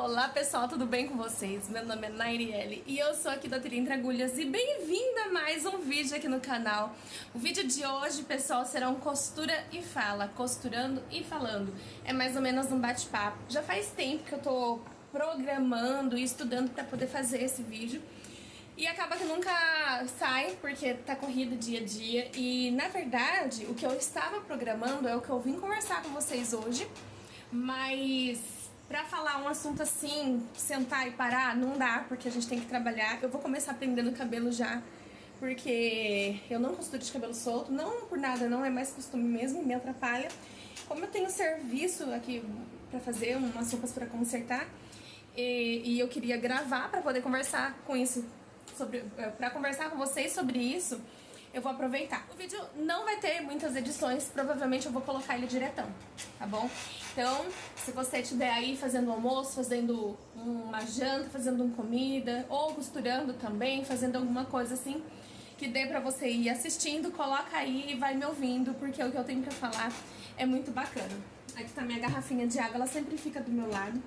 Olá pessoal, tudo bem com vocês? Meu nome é Nairiele e eu sou aqui do Ateliê Entre Agulhas e bem-vinda a mais um vídeo aqui no canal. O vídeo de hoje, pessoal, será um costura e fala, costurando e falando. É mais ou menos um bate-papo. Já faz tempo que eu tô programando e estudando pra poder fazer esse vídeo. E acaba que nunca sai, porque tá corrido dia a dia. E, na verdade, o que eu estava programando é o que eu vim conversar com vocês hoje. Mas pra falar um assunto assim, sentar e parar, não dá, porque a gente tem que trabalhar. Eu vou começar prendendo o cabelo já, porque eu não costuro de cabelo solto. Não por nada, não, é mais costume mesmo, me atrapalha. Como eu tenho serviço aqui pra fazer, umas roupas pra consertar, e eu queria gravar pra poder conversar com isso. Pra conversar com vocês sobre isso, eu vou aproveitar. O vídeo não vai ter muitas edições, provavelmente eu vou colocar ele diretão, tá bom? Então, se você estiver aí fazendo almoço, fazendo uma janta, fazendo uma comida, ou costurando também, fazendo alguma coisa assim, que dê pra você ir assistindo, coloca aí e vai me ouvindo, porque o que eu tenho pra falar é muito bacana. Aqui tá minha garrafinha de água, ela sempre fica do meu lado.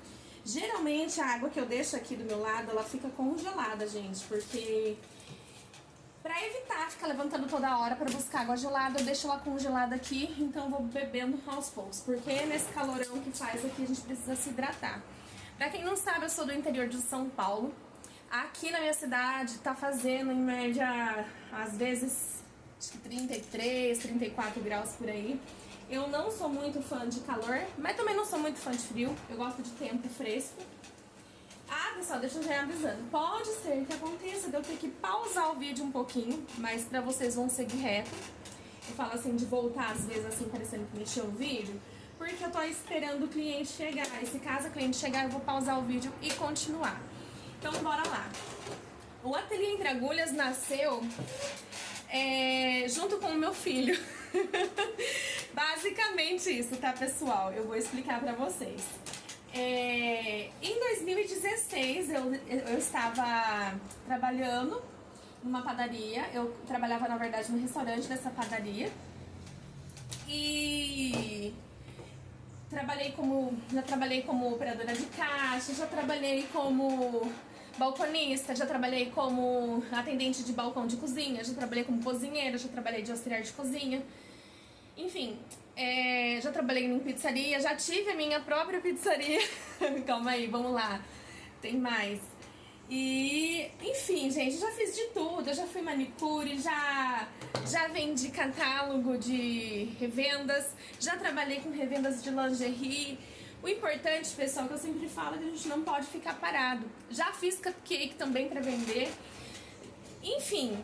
Geralmente a água que eu deixo aqui do meu lado, ela fica congelada, gente, porque pra evitar ficar levantando toda hora pra buscar água gelada, eu deixo ela congelada aqui, então eu vou bebendo aos poucos, porque nesse calorão que faz aqui a gente precisa se hidratar. Pra quem não sabe, eu sou do interior de São Paulo. Aqui na minha cidade tá fazendo em média, às vezes, acho que 33, 34 graus por aí. Eu não sou muito fã de calor, mas também não sou muito fã de frio. Eu gosto de tempo fresco. Ah, pessoal, deixa eu já ir avisando. Pode ser que aconteça de eu ter que pausar o vídeo um pouquinho, mas pra vocês vão seguir reto. Eu falo assim, de voltar às vezes assim, parecendo que mexeu o vídeo, porque eu tô esperando o cliente chegar. E se caso o cliente chegar, eu vou pausar o vídeo e continuar. Então, bora lá. O Ateliê Entre Agulhas nasceu junto com o meu filho. Basicamente isso, tá, pessoal? Eu vou explicar pra vocês. Em 2016 eu estava trabalhando numa padaria. Eu trabalhava, na verdade, no restaurante dessa padaria. E já trabalhei como operadora de caixa, já trabalhei como balconista, já trabalhei como atendente de balcão de cozinha, já trabalhei como cozinheira, já trabalhei de auxiliar de cozinha. Enfim, já trabalhei em pizzaria, já tive a minha própria pizzaria. Calma aí, vamos lá, tem mais. E, enfim, gente, já fiz de tudo. Eu já fui manicure, já vendi catálogo de revendas, já trabalhei com revendas de lingerie. O importante, pessoal, que eu sempre falo, é que a gente não pode ficar parado. Já fiz cupcake também pra vender. Enfim,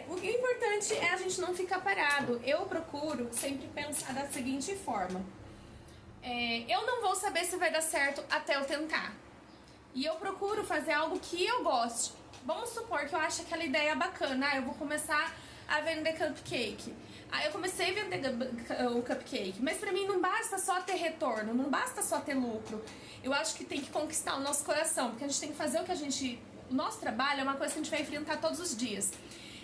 o importante é a gente não ficar parado. Eu procuro sempre pensar da seguinte forma. Eu não vou saber se vai dar certo até eu tentar. E eu procuro fazer algo que eu goste. Vamos supor que eu acho aquela ideia bacana. Eu vou começar a vender cupcake. Aí eu comecei a vender o cupcake. Mas pra mim não basta só ter retorno, não basta só ter lucro. Eu acho que tem que conquistar o nosso coração. Porque a gente tem que fazer o que a gente... O nosso trabalho é uma coisa que a gente vai enfrentar todos os dias.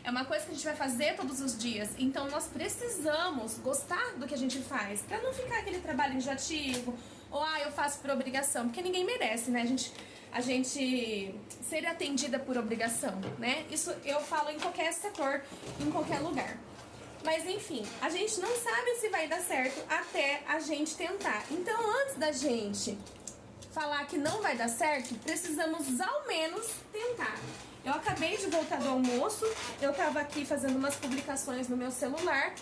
É uma coisa que a gente vai fazer todos os dias. Então nós precisamos gostar do que a gente faz. Pra não ficar aquele trabalho enjoativo. Ou, eu faço por obrigação. Porque ninguém merece, né? A gente ser atendida por obrigação, né? Isso eu falo em qualquer setor, em qualquer lugar. Mas enfim, a gente não sabe se vai dar certo até a gente tentar. Então antes da gente falar que não vai dar certo, precisamos ao menos tentar. Eu acabei de voltar do almoço, eu tava aqui fazendo umas publicações no meu celular,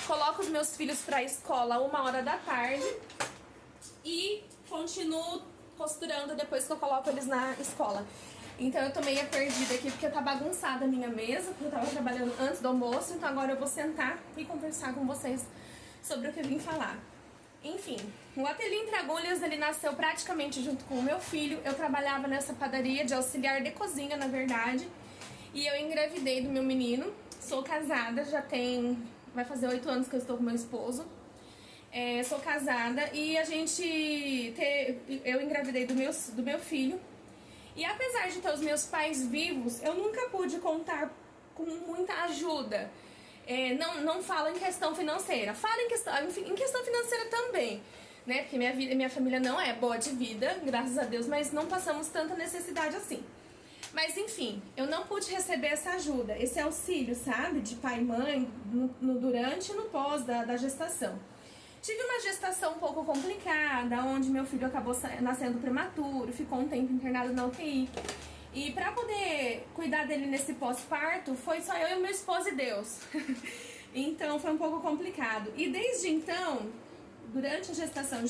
coloco os meus filhos pra escola 1h da tarde e continuo costurando depois que eu coloco eles na escola. Então eu tô meio perdida aqui porque tá bagunçada a minha mesa, porque eu tava trabalhando antes do almoço, então agora eu vou sentar e conversar com vocês sobre o que eu vim falar. Enfim, o Ateliê Entre Agulhas, ele nasceu praticamente junto com o meu filho. Eu trabalhava nessa padaria de auxiliar de cozinha, na verdade, e eu engravidei do meu menino. Sou casada, vai fazer 8 anos que eu estou com meu esposo. Sou casada e eu engravidei do meu filho. E apesar de ter os meus pais vivos, eu nunca pude contar com muita ajuda. Não falo em questão financeira, falo em questão financeira também. né? Porque minha família não é boa de vida, graças a Deus, mas não passamos tanta necessidade assim. Mas enfim, eu não pude receber essa ajuda, esse auxílio, sabe? De pai e mãe, no durante e no pós da gestação. Tive uma gestação um pouco complicada, onde meu filho acabou nascendo prematuro, ficou um tempo internado na UTI. E pra poder cuidar dele nesse pós-parto, foi só eu e meu esposo e Deus. Então foi um pouco complicado. E desde então, durante a gestação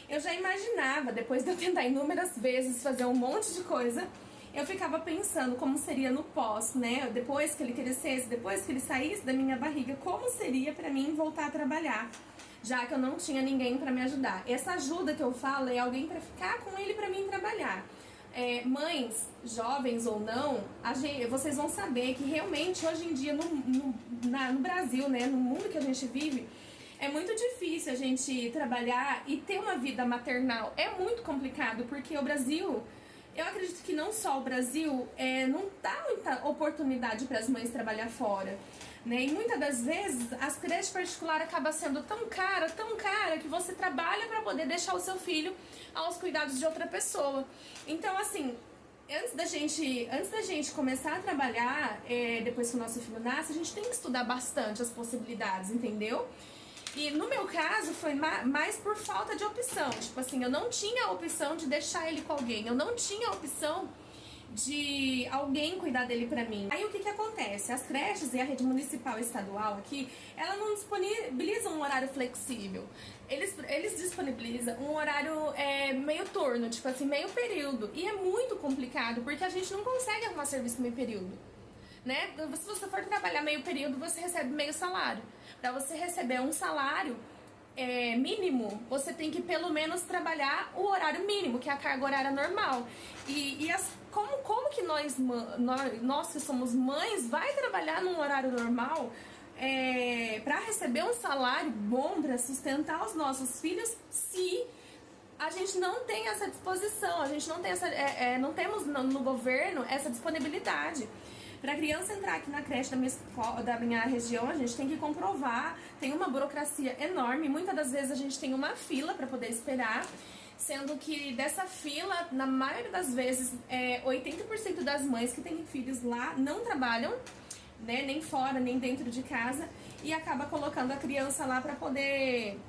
eu já imaginava, depois de eu tentar inúmeras vezes fazer um monte de coisa, eu ficava pensando como seria no pós, né? Depois que ele crescesse, depois que ele saísse da minha barriga, como seria pra mim voltar a trabalhar, já que eu não tinha ninguém pra me ajudar. Essa ajuda que eu falo é alguém pra ficar com ele pra mim trabalhar. Mães, jovens ou não, vocês vão saber que realmente hoje em dia no Brasil, né, no mundo que a gente vive, é muito difícil a gente trabalhar e ter uma vida maternal. É muito complicado, porque o Brasil, eu acredito que não só o Brasil, não dá muita oportunidade para as mães trabalhar fora. Né? E muitas das vezes as creches particulares acabam sendo tão cara, que você trabalha para poder deixar o seu filho aos cuidados de outra pessoa. Então, assim, antes da gente começar a trabalhar, depois que o nosso filho nasce, a gente tem que estudar bastante as possibilidades, entendeu? E no meu caso foi mais por falta de opção. Tipo assim, eu não tinha a opção de deixar ele com alguém, eu não tinha a opção de alguém cuidar dele pra mim. Aí o que acontece? As creches e a rede municipal e estadual aqui, ela não disponibilizam um horário flexível. Eles disponibilizam um horário meio turno, tipo assim, meio período. E é muito complicado, porque a gente não consegue arrumar serviço meio período. Né? Se você for trabalhar meio período, você recebe meio salário. Para você receber um salário mínimo, você tem que pelo menos trabalhar o horário mínimo, que é a carga horária normal. Como que nós que somos mães vai trabalhar num horário normal para receber um salário bom para sustentar os nossos filhos, se a gente não tem essa disposição, a gente não tem não temos no governo essa disponibilidade. Para a criança entrar aqui na creche da minha região, a gente tem que comprovar, tem uma burocracia enorme, muitas das vezes a gente tem uma fila para poder esperar, sendo que dessa fila, na maioria das vezes, 80% das mães que têm filhos lá não trabalham, né, nem fora, nem dentro de casa, e acaba colocando a criança lá para poder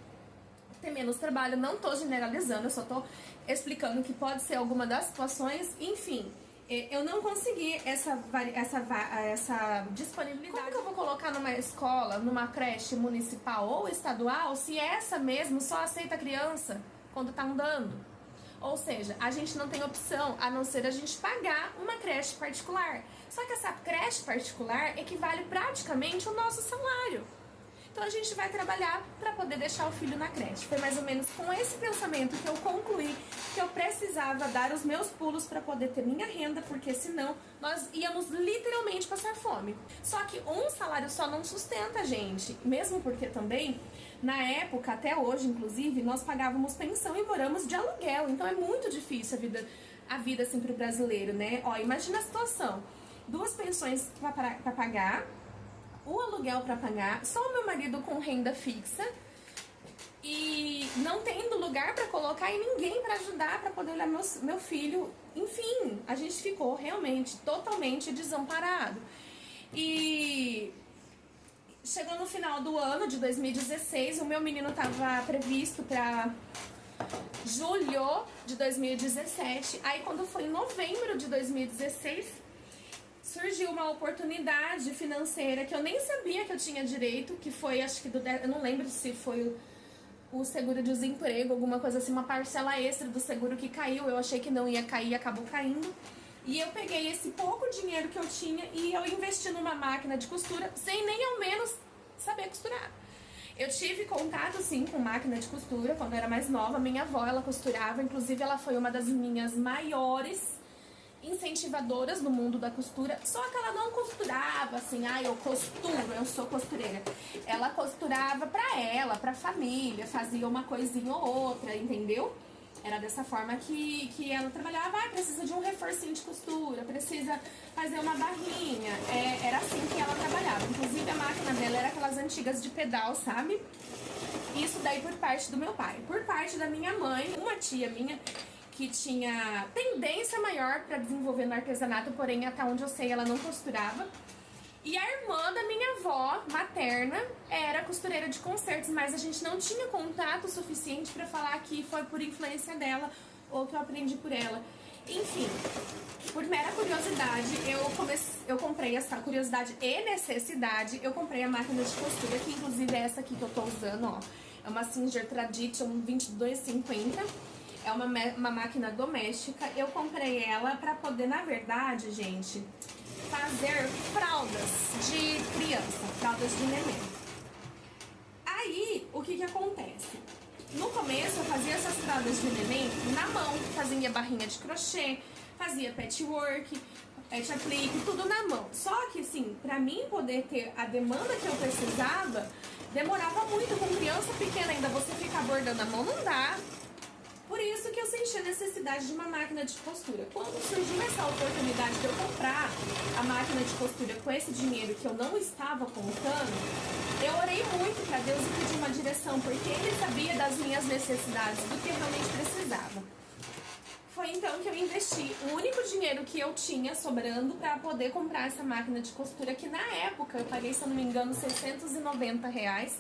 ter menos trabalho. Não tô generalizando, eu só tô explicando que pode ser alguma das situações, enfim. Eu não consegui essa disponibilidade. Como que eu vou colocar numa escola, numa creche municipal ou estadual, se essa mesmo só aceita a criança quando tá andando? Ou seja, a gente não tem opção a não ser a gente pagar uma creche particular. Só que essa creche particular equivale praticamente ao nosso salário. Então a gente vai trabalhar para poder deixar o filho na creche. Foi mais ou menos com esse pensamento que eu concluí que eu precisava dar os meus pulos para poder ter minha renda, porque senão nós íamos literalmente passar fome. Só que um salário só não sustenta a gente, mesmo porque também, na época, até hoje inclusive, nós pagávamos pensão e moramos de aluguel. Então é muito difícil a vida assim pro brasileiro, né? Ó, imagina a situação. 2 pensões para pagar, o aluguel para pagar, só o meu marido com renda fixa e não tendo lugar para colocar e ninguém para ajudar para poder olhar meu filho. Enfim, a gente ficou realmente totalmente desamparado. E chegou no final do ano de 2016, o meu menino estava previsto para julho de 2017. Aí quando foi em novembro de 2016, surgiu uma oportunidade financeira que eu nem sabia que eu tinha direito, que foi, acho que eu não lembro se foi o seguro-desemprego, alguma coisa assim, uma parcela extra do seguro que caiu. Eu achei que não ia cair, acabou caindo. E eu peguei esse pouco dinheiro que eu tinha e eu investi numa máquina de costura sem nem ao menos saber costurar. Eu tive contato, sim, com máquina de costura quando eu era mais nova. Minha avó, ela costurava, inclusive ela foi uma das minhas maiores incentivadoras no mundo da costura, só que ela não costurava assim, eu costuro, eu sou costureira. Ela costurava pra ela, pra família, fazia uma coisinha ou outra, entendeu? Era dessa forma que ela trabalhava. Precisa de um reforcinho de costura, precisa fazer uma barrinha. Era assim que ela trabalhava. Inclusive a máquina dela era aquelas antigas de pedal, sabe? Isso daí por parte do meu pai. Por parte da minha mãe, uma tia minha que tinha tendência maior para desenvolver no artesanato, porém até onde eu sei ela não costurava. E a irmã da minha avó materna era costureira de concertos, mas a gente não tinha contato suficiente para falar que foi por influência dela ou que eu aprendi por ela. Enfim, por mera curiosidade, eu comprei essa curiosidade e necessidade, eu comprei a máquina de costura, que inclusive é essa aqui que eu tô usando, ó. É uma Singer Tradition 2250. É uma máquina doméstica. Eu comprei ela pra poder, na verdade, gente, fazer fraldas de criança, fraldas de neném. Aí, o que acontece? No começo, eu fazia essas fraldas de neném na mão, fazia barrinha de crochê, fazia patchwork, patch aplique, tudo na mão. Só que, assim, pra mim poder ter a demanda que eu precisava, demorava muito. Com criança pequena ainda, você ficar bordando a mão não dá. Por isso que eu senti a necessidade de uma máquina de costura. Quando surgiu essa oportunidade de eu comprar a máquina de costura com esse dinheiro que eu não estava contando, eu orei muito para Deus e pedi uma direção, porque Ele sabia das minhas necessidades, do que eu realmente precisava. Foi então que eu investi o único dinheiro que eu tinha sobrando para poder comprar essa máquina de costura, que na época eu paguei, se eu não me engano, R$690.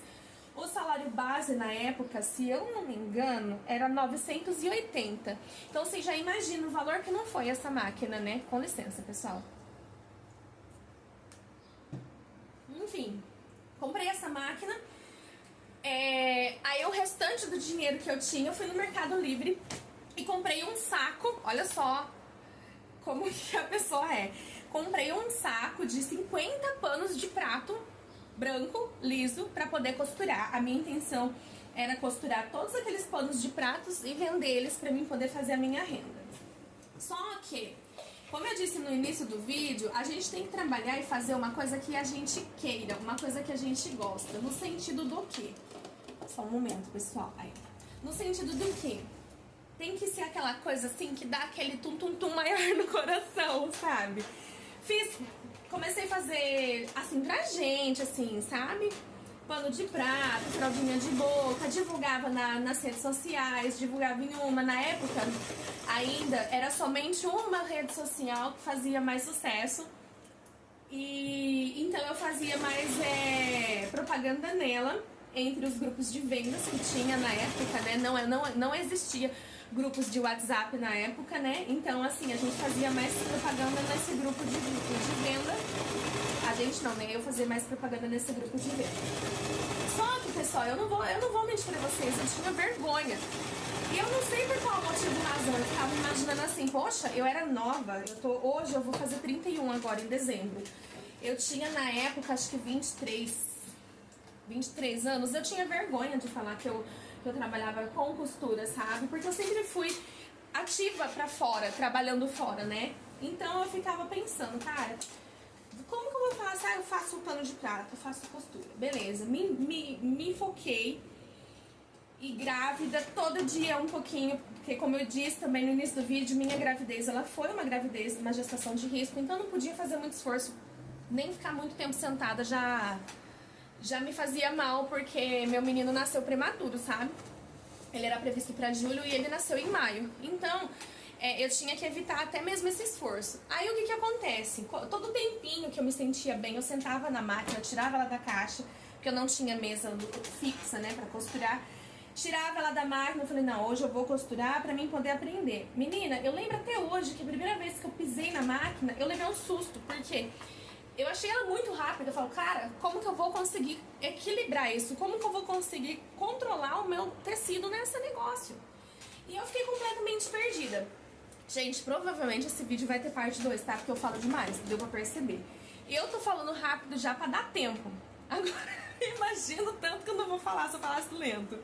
O salário base na época, se eu não me engano, era 980. Então você já imagina o valor que não foi essa máquina, né? Com licença, pessoal. Enfim, comprei essa máquina. Aí o restante do dinheiro que eu tinha, eu fui no Mercado Livre e comprei um saco. Olha só como que a pessoa é. Comprei um saco de 50 panos de prato branco, liso, para poder costurar. A minha intenção era costurar todos aqueles panos de pratos e vender eles para mim poder fazer a minha renda. Só que, como eu disse no início do vídeo, a gente tem que trabalhar e fazer uma coisa que a gente queira, uma coisa que a gente gosta. No sentido do quê? Só um momento, pessoal. Aí. No sentido do quê? Tem que ser aquela coisa assim que dá aquele tum-tum-tum maior no coração, sabe? Comecei a fazer assim pra gente, assim, sabe? Pano de prato, fraldinha de boca, divulgava nas redes sociais, divulgava em uma. Na época, ainda era somente uma rede social que fazia mais sucesso. E então eu fazia mais propaganda nela, entre os grupos de vendas que tinha na época, né? Não existia grupos de WhatsApp na época, né? Então, assim, a gente fazia mais propaganda nesse grupo de venda. A gente não, né? Eu fazia mais propaganda nesse grupo de venda. Só que, pessoal, eu não vou mentir pra vocês, eu tinha vergonha. E eu não sei por qual motivo razão, eu ficava imaginando assim, poxa, eu era nova, hoje eu vou fazer 31 agora, em dezembro. Eu tinha, na época, acho que 23 anos, eu tinha vergonha de falar que eu trabalhava com costura, sabe? Porque eu sempre fui ativa pra fora, trabalhando fora, né? Então eu ficava pensando, cara, como que eu vou falar assim, eu faço pano de prato, eu faço costura. Beleza, me foquei. E grávida, todo dia um pouquinho, porque como eu disse também no início do vídeo, minha gravidez, ela foi uma gravidez, uma gestação de risco, então eu não podia fazer muito esforço, nem ficar muito tempo sentada já me fazia mal, porque meu menino nasceu prematuro, sabe? Ele era previsto pra julho e ele nasceu em maio. Então, eu tinha que evitar até mesmo esse esforço. Aí, o que acontece? Todo tempinho que eu me sentia bem, eu sentava na máquina, tirava ela da caixa, porque eu não tinha mesa fixa, né, pra costurar. Tirava ela da máquina, eu falei, não, hoje eu vou costurar pra mim poder aprender. Menina, eu lembro até hoje que a primeira vez que eu pisei na máquina, eu levei um susto, porque eu achei ela muito rápida. Eu falo, cara, como que eu vou conseguir equilibrar isso? Como que eu vou conseguir controlar o meu tecido nesse negócio? E eu fiquei completamente perdida. Gente, provavelmente esse vídeo vai ter parte 2, tá? Porque eu falo demais, deu pra perceber. E eu tô falando rápido já pra dar tempo. Agora, imagino tanto que eu não vou falar se eu falasse lento.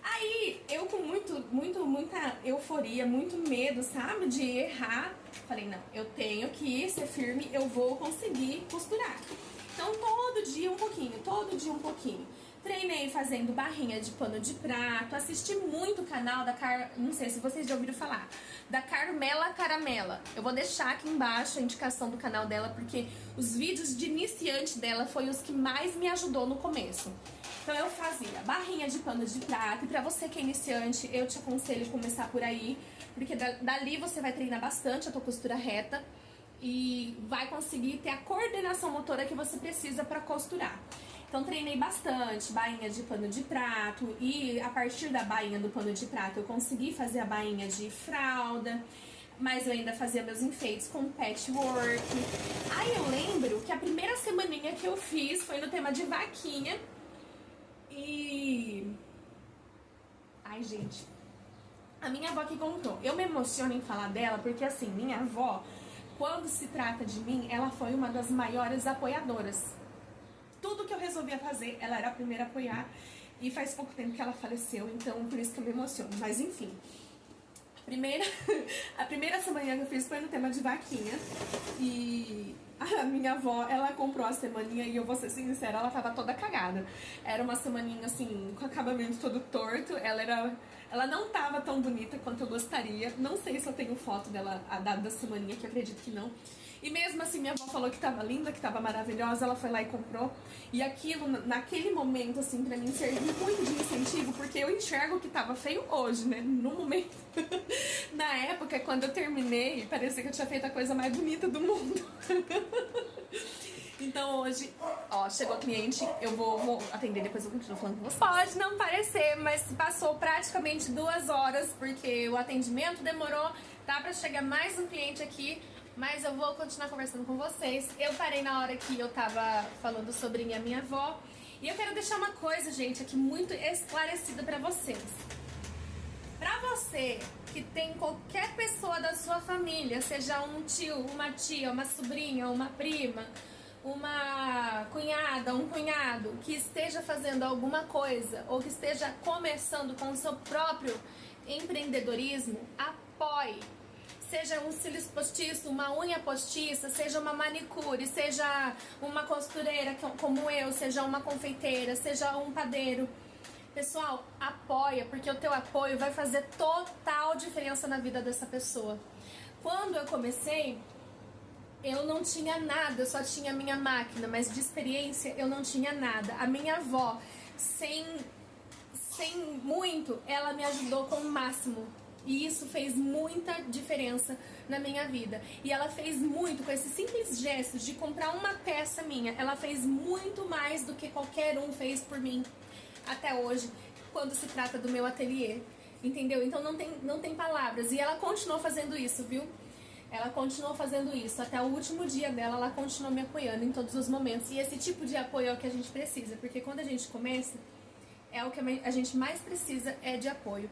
Aí, eu com muita euforia, muito medo, sabe, de errar, falei, não, eu tenho que ser firme, eu vou conseguir costurar. Então, todo dia um pouquinho, Treinei fazendo barrinha de pano de prato, assisti muito o canal da não sei se vocês já ouviram falar, da Carmela Caramela. Eu vou deixar aqui embaixo a indicação do canal dela, porque os vídeos de iniciante dela foi os que mais me ajudou no começo. Então eu fazia barrinha de pano de prato, e pra você que é iniciante, eu te aconselho começar por aí, porque dali você vai treinar bastante a tua postura reta e vai conseguir ter a coordenação motora que você precisa pra costurar. Então treinei bastante, bainha de pano de prato, e a partir da bainha do pano de prato eu consegui fazer a bainha de fralda, mas eu ainda fazia meus enfeites com patchwork. Aí eu lembro que a primeira semaninha que eu fiz foi no tema de vaquinha e... Ai, gente, a minha avó que comprou. Eu me emociono em falar dela porque, assim, minha avó, quando se trata de mim, ela foi uma das maiores apoiadoras. Tudo que eu resolvia fazer, ela era a primeira a apoiar. E faz pouco tempo que ela faleceu, então por isso que eu me emociono. Mas enfim, a primeira semaninha que eu fiz foi no tema de vaquinha. E a minha avó, ela comprou a semaninha e eu vou ser sincera, ela tava toda cagada. Era uma semaninha assim, com acabamento todo torto. Ela não tava tão bonita quanto eu gostaria. Não sei se eu tenho foto dela, a data da semaninha, que eu acredito que não. E mesmo assim, minha avó falou que tava linda, que tava maravilhosa, ela foi lá e comprou. E aquilo, naquele momento, assim, pra mim serviu muito de incentivo, porque eu enxergo que tava feio hoje, né? No momento. Na época, quando eu terminei, parecia que eu tinha feito a coisa mais bonita do mundo. Então hoje, ó, chegou a cliente, eu vou atender, depois eu continuo falando com você. Pode não parecer, mas passou praticamente 2 horas, porque o atendimento demorou, tá pra chegar mais um cliente aqui. Mas eu vou continuar conversando com vocês. Eu parei na hora que eu tava falando sobre a minha avó. E eu quero deixar uma coisa, gente, aqui muito esclarecida pra vocês. Pra você que tem qualquer pessoa da sua família, seja um tio, uma tia, uma sobrinha, uma prima, uma cunhada, um cunhado, que esteja fazendo alguma coisa ou que esteja começando com o seu próprio empreendedorismo, apoie. Seja um cílios postiço, uma unha postiça, seja uma manicure, seja uma costureira como eu, seja uma confeiteira, seja um padeiro. Pessoal, apoia, porque o teu apoio vai fazer total diferença na vida dessa pessoa. Quando eu comecei, eu não tinha nada, eu só tinha a minha máquina, mas de experiência eu não tinha nada. A minha avó, sem muito, ela me ajudou com o máximo. E isso fez muita diferença na minha vida. E ela fez muito com esses simples gestos de comprar uma peça minha. Ela fez muito mais do que qualquer um fez por mim até hoje, quando se trata do meu ateliê. Entendeu? Então não tem palavras. E ela continuou fazendo isso, viu? Ela continuou fazendo isso. Até o último dia dela, ela continuou me apoiando em todos os momentos. E esse tipo de apoio é o que a gente precisa. Porque quando a gente começa, é o que a gente mais precisa, é de apoio.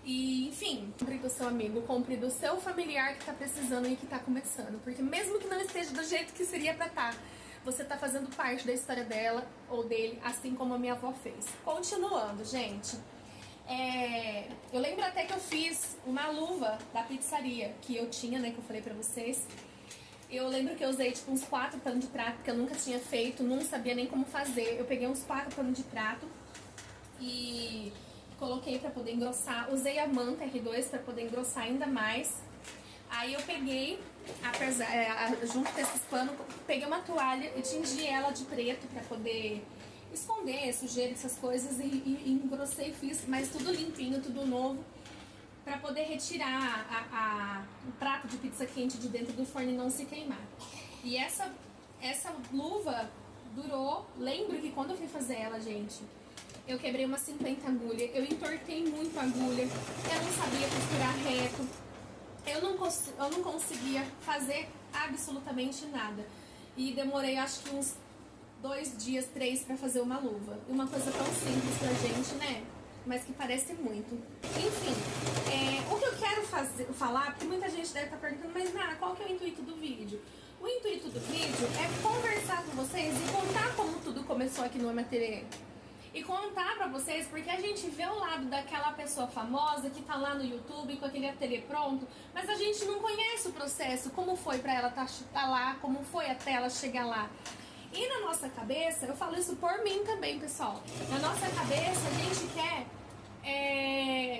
E, enfim, compre do seu amigo, compre do seu familiar que tá precisando e que tá começando. Porque mesmo que não esteja do jeito que seria pra estar, você tá fazendo parte da história dela ou dele, assim como a minha avó fez. Continuando, gente. Eu lembro até que eu fiz uma luva da pizzaria que eu tinha, né, que eu falei pra vocês. Eu lembro que eu usei tipo uns 4 panos de prato, que eu nunca tinha feito, não sabia nem como fazer. Eu peguei uns 4 panos de prato e coloquei pra poder engrossar. Usei a manta R2 pra poder engrossar ainda mais. Aí eu peguei, junto com esses panos, peguei uma toalha e tingi ela de preto pra poder esconder sujeira, essas coisas, e engrossei e fiz, mas tudo limpinho, tudo novo, pra poder retirar o prato de pizza quente de dentro do forno e não se queimar. E essa luva durou, lembro que quando eu fui fazer ela, gente, eu quebrei umas 50 agulhas, eu entortei muito a agulha, eu não sabia costurar reto, eu não conseguia fazer absolutamente nada. E demorei acho que uns 2 dias, 3 pra fazer uma luva. E uma coisa tão simples pra gente, né? Mas que parece muito. Enfim, o que eu quero falar, porque muita gente deve estar perguntando, mas Nara, qual que é o intuito do vídeo? O intuito do vídeo é conversar com vocês e contar como tudo começou aqui no MTV. E contar pra vocês, porque a gente vê o lado daquela pessoa famosa que tá lá no YouTube com aquele ateliê pronto, mas a gente não conhece o processo, como foi pra ela tá lá, como foi até ela chegar lá. E na nossa cabeça, eu falo isso por mim também, pessoal. Na nossa cabeça, a gente quer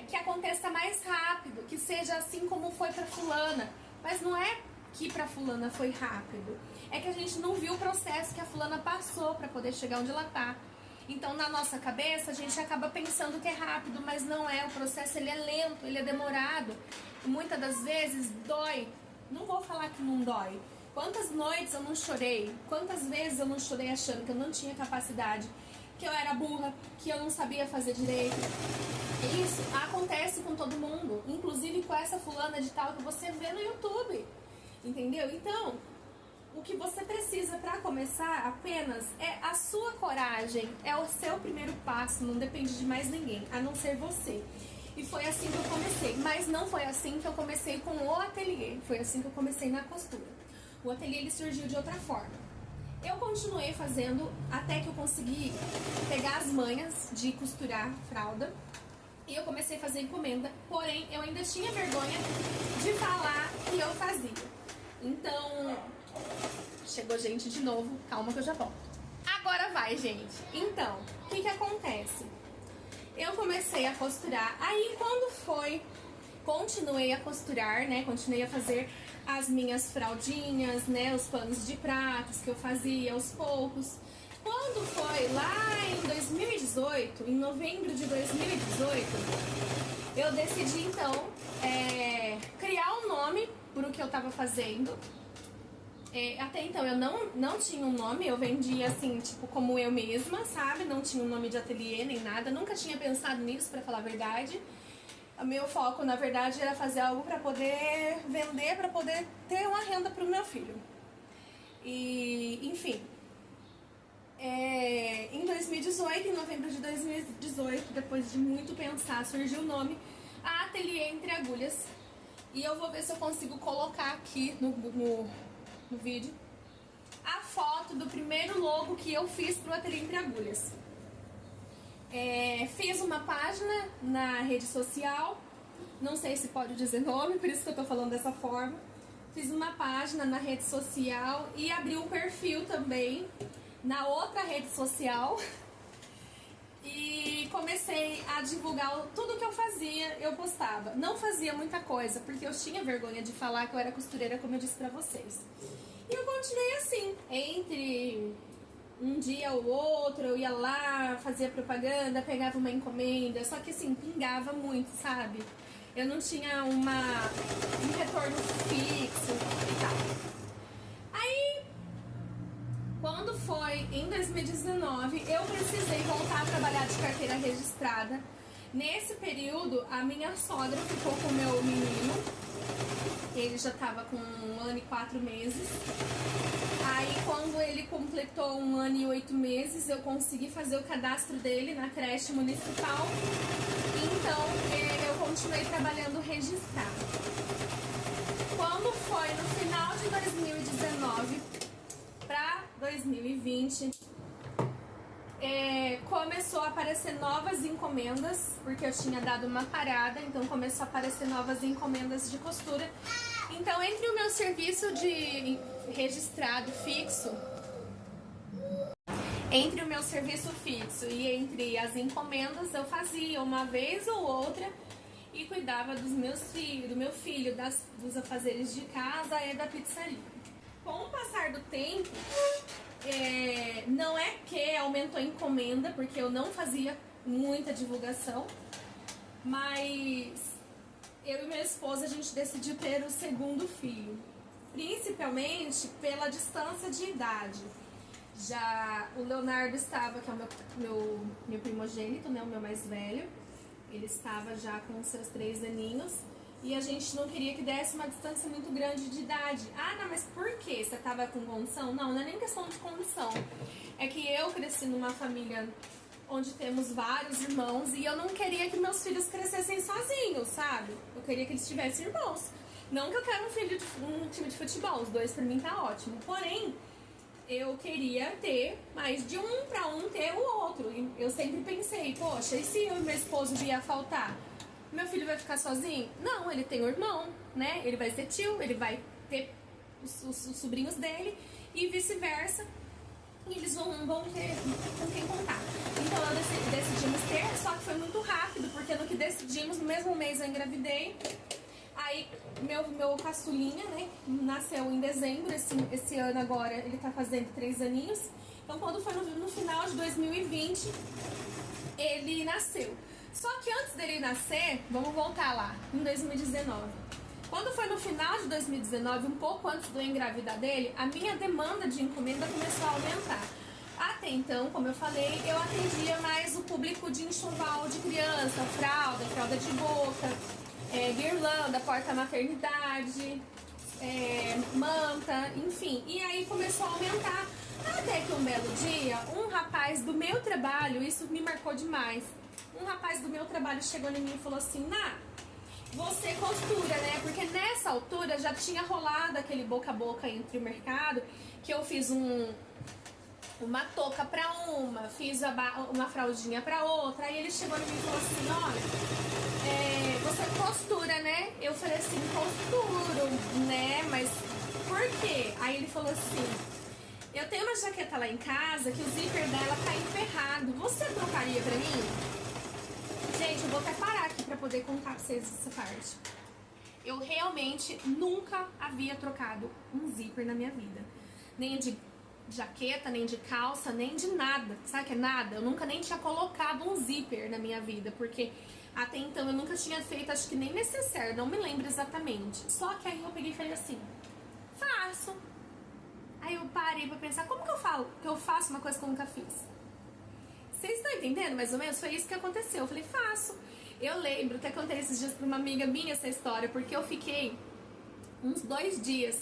que aconteça mais rápido, que seja assim como foi pra fulana. Mas não é que pra fulana foi rápido. É que a gente não viu o processo que a fulana passou pra poder chegar onde ela tá. Então, na nossa cabeça, a gente acaba pensando que é rápido, mas não é. O processo, ele é lento, ele é demorado. E muitas das vezes, dói. Não vou falar que não dói. Quantas noites eu não chorei? Quantas vezes eu não chorei achando que eu não tinha capacidade, que eu era burra, que eu não sabia fazer direito? Isso acontece com todo mundo, inclusive com essa fulana de tal que você vê no YouTube, entendeu? Então, o que você precisa para começar apenas é a sua coragem, é o seu primeiro passo, não depende de mais ninguém, a não ser você. E foi assim que eu comecei, mas não foi assim que eu comecei com o ateliê, foi assim que eu comecei na costura. O ateliê, ele surgiu de outra forma. Eu continuei fazendo até que eu consegui pegar as manhas de costurar fralda. E eu comecei a fazer encomenda, porém eu ainda tinha vergonha de falar que eu fazia. Então, chegou gente de novo, calma que eu já volto. Agora vai, gente. Então, o que acontece? Eu comecei a costurar, aí quando foi, continuei a costurar, né? Continuei a fazer as minhas fraldinhas, né? Os panos de pratos que eu fazia aos poucos. Quando foi lá em 2018, em novembro de 2018, eu decidi então criar um nome para o que eu estava fazendo. Até então eu não tinha um nome, eu vendia assim, tipo, como eu mesma, sabe? Não tinha um nome de ateliê nem nada, nunca tinha pensado nisso, para falar a verdade. O meu foco, na verdade, era fazer algo para poder vender, para poder ter uma renda para o meu filho. E, enfim, em 2018, em novembro de 2018, depois de muito pensar, surgiu o nome Ateliê Entre Agulhas. E eu vou ver se eu consigo colocar aqui no vídeo a foto do primeiro logo que eu fiz pro Ateliê Entre Agulhas. Fiz uma página na rede social, não sei se pode dizer nome, por isso que eu tô falando dessa forma. Fiz uma página na rede social e abri um perfil também na outra rede social e comecei a divulgar tudo que eu fazia, eu postava. Não fazia muita coisa, porque eu tinha vergonha de falar que eu era costureira, como eu disse pra vocês. E eu continuei assim, entre um dia ou outro, eu ia lá, fazia propaganda, pegava uma encomenda, só que assim, pingava muito, sabe? Eu não tinha um retorno fixo e tal. Aí, quando foi em 2019, eu precisei voltar a trabalhar de carteira registrada. Nesse período, a minha sogra ficou com o meu menino. Ele já estava com 1 ano e 4 meses. Aí, quando ele completou 1 ano e 8 meses, eu consegui fazer o cadastro dele na creche municipal. Então, eu continuei trabalhando registrado. Quando foi no final de 2019 para 2020, começou a aparecer novas encomendas, porque eu tinha dado uma parada, então começou a aparecer novas encomendas de costura. Então, entre o meu serviço de registrado fixo, e entre as encomendas, eu fazia uma vez ou outra e cuidava dos meus filhos, do meu filho, dos afazeres de casa e da pizzaria. Com o passar do tempo, não é que aumentou a encomenda, porque eu não fazia muita divulgação, mas eu e minha esposa, a gente decidiu ter o segundo filho, principalmente pela distância de idade. Já o Leonardo estava, que é o meu primogênito, né, o meu mais velho, ele estava já com os seus 3 aninhos e a gente não queria que desse uma distância muito grande de idade. Ah, não, mas por que? Você estava com condição? Não, não é nem questão de condição. É que eu cresci numa família onde temos vários irmãos e eu não queria que meus filhos crescessem sozinhos, sabe? Eu queria que eles tivessem irmãos. Não que eu quero um time de futebol, os 2 pra mim tá ótimo. Porém, eu queria ter mais de um pra um ter o outro. E eu sempre pensei, poxa, e se eu e meu esposo vier a faltar? Meu filho vai ficar sozinho? Não, ele tem um irmão, né? Ele vai ser tio, ele vai ter os sobrinhos dele e vice-versa. e eles vão ter com quem contar. Então decidimos ter, só que foi muito rápido, porque no que decidimos, no mesmo mês eu engravidei. Aí meu caçulinha, né, nasceu em dezembro, esse ano agora ele tá fazendo 3 aninhos. Então quando foi no final de 2020, ele nasceu. Só que antes dele nascer, vamos voltar lá, em 2019. Quando foi no final de 2019, um pouco antes do eu engravidar dele, a minha demanda de encomenda começou a aumentar. Até então, como eu falei, eu atendia mais o público de enxoval de criança, fralda de boca, guirlanda, porta-maternidade, manta, enfim. E aí começou a aumentar. Até que um belo dia, um rapaz do meu trabalho, isso me marcou demais, um rapaz do meu trabalho chegou em mim e falou assim: Ná, você costura, né? Porque nessa altura já tinha rolado aquele boca a boca entre o mercado, que eu fiz uma touca pra uma, fiz uma fraldinha pra outra. Aí ele chegou em mim e falou assim: olha, você costura, né? Eu falei assim: costuro, né? Mas por quê? Aí ele falou assim: eu tenho uma jaqueta lá em casa que o zíper dela tá emperrado, você trocaria pra mim? Gente, eu vou até parar aqui pra poder contar pra vocês essa parte. Eu realmente nunca havia trocado um zíper na minha vida. Nem de jaqueta, nem de calça, nem de nada. Sabe que é nada? Eu nunca nem tinha colocado um zíper na minha vida, porque até então eu nunca tinha feito, acho que nem necessário, não me lembro exatamente. Só que aí eu peguei e falei assim: faço. Aí eu parei pra pensar: como que eu faço uma coisa que eu nunca fiz? Vocês estão entendendo mais ou menos? Foi isso que aconteceu. Eu falei: faço. Eu lembro, até contei esses dias pra uma amiga minha essa história, porque eu fiquei uns 2 dias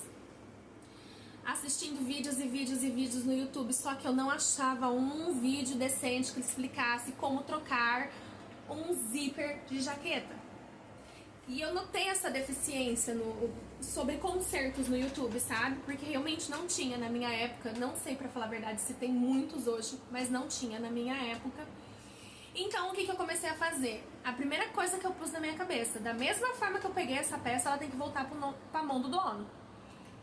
assistindo vídeos e vídeos e vídeos no YouTube, só que eu não achava um vídeo decente que explicasse como trocar um zíper de jaqueta. E eu notei essa deficiência sobre consertos no YouTube, sabe? Porque realmente não tinha na minha época. Não sei, pra falar a verdade, se tem muitos hoje, mas não tinha na minha época. Então, o que eu comecei a fazer? A primeira coisa que eu pus na minha cabeça: da mesma forma que eu peguei essa peça, ela tem que voltar pra mão do dono.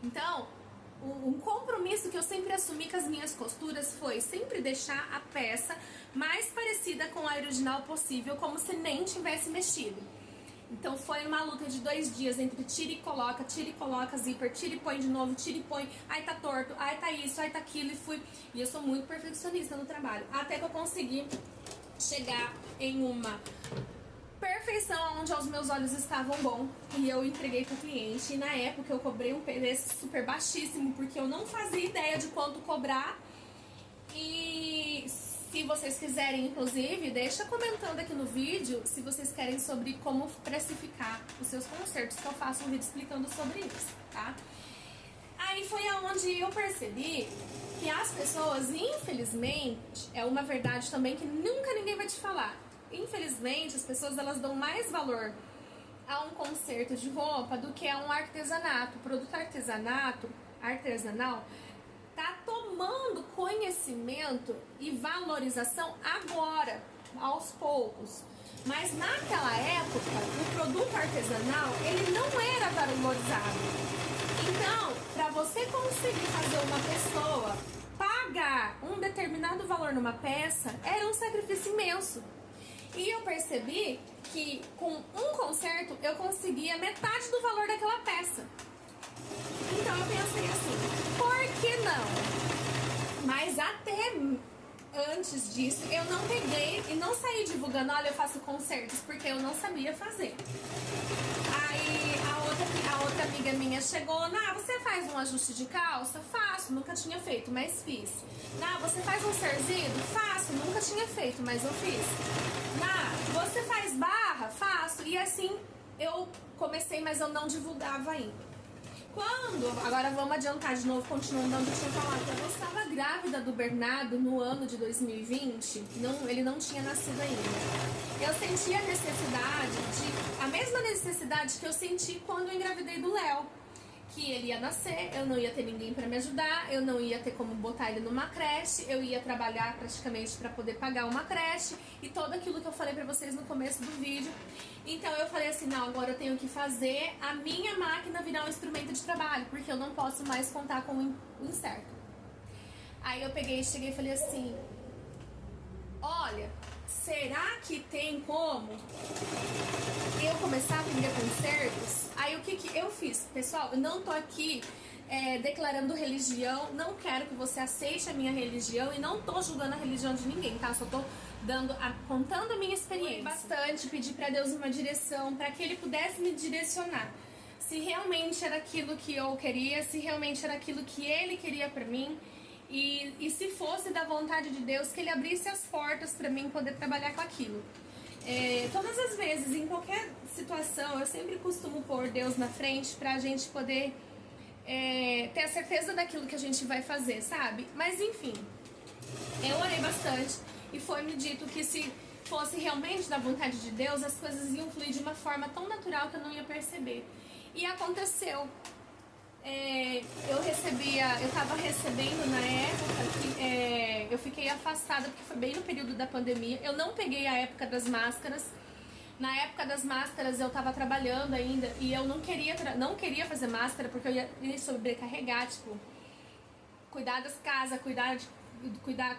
Então, um compromisso que eu sempre assumi com as minhas costuras foi sempre deixar a peça mais parecida com a original possível, como se nem tivesse mexido. Então foi uma luta de 2 dias entre tira e coloca, zíper, tira e põe de novo, tira e põe, ai tá torto, ai tá isso, ai tá aquilo, e eu sou muito perfeccionista no trabalho, até que eu consegui chegar em uma perfeição onde aos meus olhos estavam bom, e eu entreguei pro cliente. E na época eu cobrei um preço super baixíssimo, porque eu não fazia ideia de quanto cobrar. E se vocês quiserem, inclusive, deixa comentando aqui no vídeo se vocês querem sobre como precificar os seus concertos, que eu faço um vídeo explicando sobre isso, tá? Aí foi aonde eu percebi que as pessoas, infelizmente, é uma verdade também que nunca ninguém vai te falar. Infelizmente, as pessoas elas dão mais valor a um concerto de roupa do que a um artesanato. O produto artesanal tá tomando conhecimento e valorização agora, aos poucos. Mas naquela época, o produto artesanal, ele não era valorizado. Então, para você conseguir fazer uma pessoa pagar um determinado valor numa peça, era um sacrifício imenso. E eu percebi que com um concerto eu conseguia metade do valor daquela peça. Então eu pensei assim: por que não? Mas até antes disso eu não peguei e não saí divulgando: olha, eu faço concertos, porque eu não sabia fazer. Aí a outra amiga minha chegou: Ná, você faz um ajuste de calça? Faço, nunca tinha feito, mas fiz. Ná, você faz um cerzido? Faço, nunca tinha feito, mas eu fiz. Ná, você faz barra? Faço. E assim eu comecei, mas eu não divulgava ainda. Agora vamos adiantar de novo, continuando onde eu tinha falado. Quando eu estava grávida do Bernardo no ano de 2020, ele não tinha nascido ainda. Eu senti a mesma necessidade que eu senti quando eu engravidei do Léo. Que ele ia nascer, eu não ia ter ninguém para me ajudar, eu não ia ter como botar ele numa creche, eu ia trabalhar praticamente para poder pagar uma creche e tudo aquilo que eu falei para vocês no começo do vídeo. Então eu falei assim: não, agora eu tenho que fazer a minha máquina virar um instrumento de trabalho, porque eu não posso mais contar com o incerto. Aí eu peguei, cheguei e falei assim, olha, será que tem como eu começar a vender concertos? Aí o que eu fiz? Pessoal, eu não tô aqui declarando religião, não quero que você aceite a minha religião e não tô julgando a religião de ninguém, tá? Só tô contando a minha experiência. Bastante, pedi pra Deus uma direção, pra que Ele pudesse me direcionar. Se realmente era aquilo que eu queria, se realmente era aquilo que Ele queria pra mim. E se fosse da vontade de Deus, que Ele abrisse as portas pra mim poder trabalhar com aquilo. Todas as vezes, em qualquer situação, eu sempre costumo pôr Deus na frente pra gente poder ter a certeza daquilo que a gente vai fazer, sabe? Mas enfim, eu orei bastante e foi-me dito que se fosse realmente da vontade de Deus, as coisas iam fluir de uma forma tão natural que eu não ia perceber. E aconteceu. Eu tava recebendo na época que eu fiquei afastada, porque foi bem no período da pandemia. Eu não peguei a época das máscaras. Na época das máscaras eu tava trabalhando ainda e eu não queria fazer máscara porque eu ia sobrecarregar, tipo, cuidar das casas,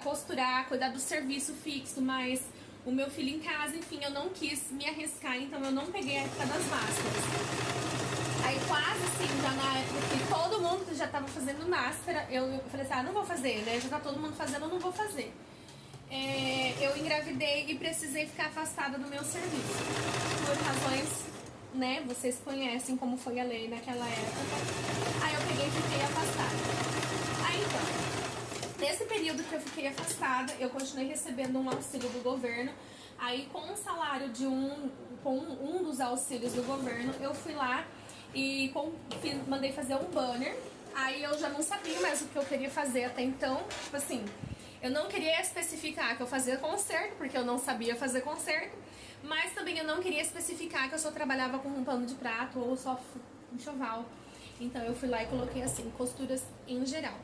costurar, cuidar do serviço fixo, mas o meu filho em casa, enfim, eu não quis me arriscar, então eu não peguei a época das máscaras. Aí quase assim, já na época que todo mundo já tava fazendo máscara, eu falei assim, não vou fazer, né? Já tá todo mundo fazendo, eu não vou fazer. Eu engravidei e precisei ficar afastada do meu serviço. Por razões, né? Vocês conhecem como foi a lei naquela época. Aí eu peguei e fiquei afastada. Aí então, nesse período que eu fiquei afastada, eu continuei recebendo um auxílio do governo. Aí com o salário de com um dos auxílios do governo, eu fui lá e mandei fazer um banner. Aí eu já não sabia mais o que eu queria fazer até então. Tipo assim, eu não queria especificar que eu fazia concerto, porque eu não sabia fazer concerto. Mas também eu não queria especificar que eu só trabalhava com um pano de prato ou só enxoval. Então eu fui lá e coloquei assim, costuras em geral.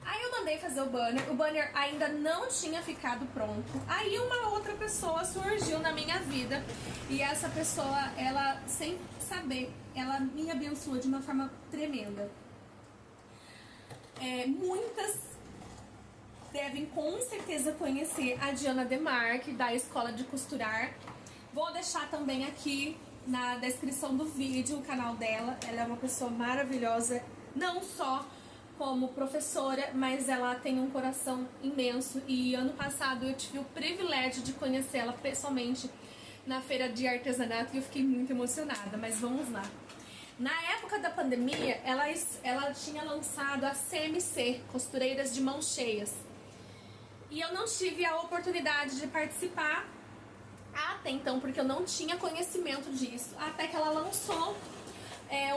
Aí eu mandei fazer o banner ainda não tinha ficado pronto. Aí uma outra pessoa surgiu na minha vida e essa pessoa, ela, sem saber, ela me abençoou de uma forma tremenda. Muitas devem com certeza conhecer a Diana Demarque, da Escola de Costurar. Vou deixar também aqui na descrição do vídeo o canal dela. Ela é uma pessoa maravilhosa, não só como professora, mas ela tem um coração imenso e ano passado eu tive o privilégio de conhecê-la pessoalmente na feira de artesanato e eu fiquei muito emocionada, mas vamos lá. Na época da pandemia, ela tinha lançado a CMC, Costureiras de Mãos Cheias, e eu não tive a oportunidade de participar até então, porque eu não tinha conhecimento disso, até que ela lançou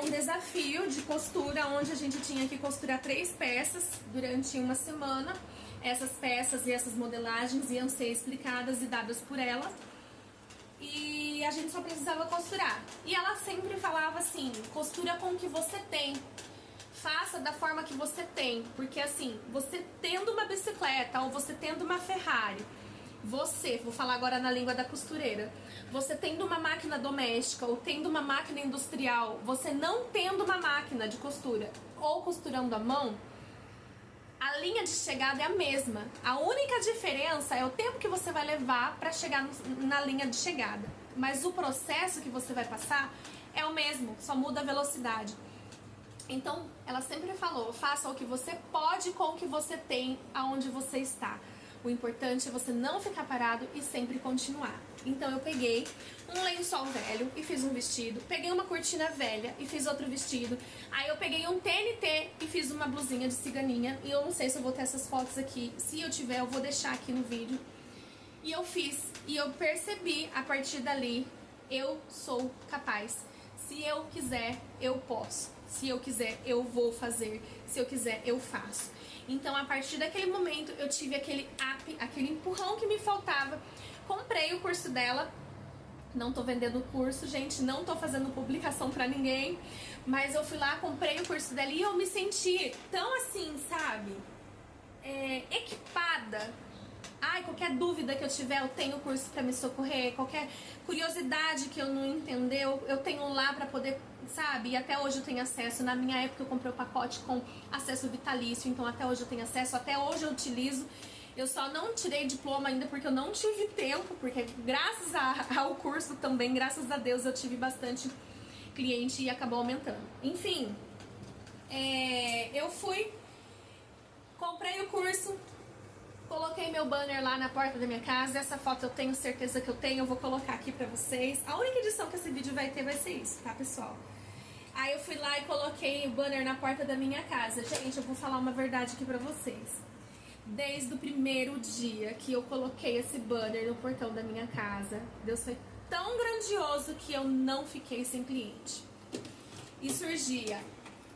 um desafio de costura, onde a gente tinha que costurar 3 peças durante uma semana. Essas peças e essas modelagens iam ser explicadas e dadas por ela. E a gente só precisava costurar. E ela sempre falava assim, costura com o que você tem. Faça da forma que você tem. Porque assim, você tendo uma bicicleta ou você tendo uma Ferrari, vou falar agora na língua da costureira, você tendo uma máquina doméstica ou tendo uma máquina industrial, você não tendo uma máquina de costura ou costurando à mão, a linha de chegada é a mesma. A única diferença é o tempo que você vai levar para chegar na linha de chegada. Mas o processo que você vai passar é o mesmo, só muda a velocidade. Então, ela sempre falou, faça o que você pode com o que você tem aonde você está. O importante é você não ficar parado e sempre continuar. Então eu peguei um lençol velho e fiz um vestido, peguei uma cortina velha e fiz outro vestido, aí eu peguei um TNT e fiz uma blusinha de ciganinha, e eu não sei se eu vou ter essas fotos aqui, se eu tiver eu vou deixar aqui no vídeo. E eu fiz, e eu percebi a partir dali, eu sou capaz. Se eu quiser, eu posso. Se eu quiser, eu vou fazer. Se eu quiser, eu faço. Então, a partir daquele momento, eu tive aquele empurrão que me faltava. Comprei o curso dela. Não tô vendendo o curso, gente. Não tô fazendo publicação pra ninguém. Mas eu fui lá, comprei o curso dela e eu me senti tão assim, sabe? Equipada Ai, qualquer dúvida que eu tiver, eu tenho curso pra me socorrer. Qualquer curiosidade que eu não entendeu, eu tenho lá pra poder, sabe? E até hoje eu tenho acesso. Na minha época eu comprei o pacote com acesso vitalício, então até hoje eu tenho acesso, até hoje eu utilizo. Eu só não tirei diploma ainda porque eu não tive tempo, porque graças ao curso também, graças a Deus, eu tive bastante cliente e acabou aumentando. Enfim, eu fui, comprei o curso, coloquei meu banner lá na porta da minha casa. Essa foto eu tenho certeza que eu tenho, eu vou colocar aqui pra vocês. A única edição que esse vídeo vai ter vai ser isso, tá, pessoal? Aí eu fui lá e coloquei o banner na porta da minha casa. Gente, eu vou falar uma verdade aqui pra vocês. Desde o primeiro dia que eu coloquei esse banner no portão da minha casa, Deus foi tão grandioso que eu não fiquei sem cliente. E surgia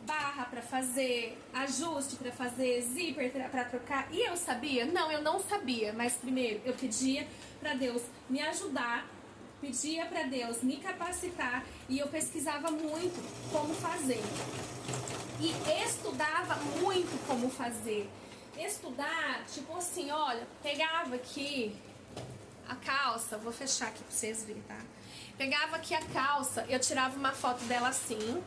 barra pra fazer, ajuste pra fazer, zíper pra trocar. E eu sabia? Não, eu não sabia. Mas primeiro eu pedia pra Deus me ajudar, pedia pra Deus me capacitar e eu pesquisava muito como fazer. E estudava muito como fazer. Estudar, tipo assim, olha, pegava aqui a calça, vou fechar aqui pra vocês verem, tá? Pegava aqui a calça, eu tirava uma foto dela assim,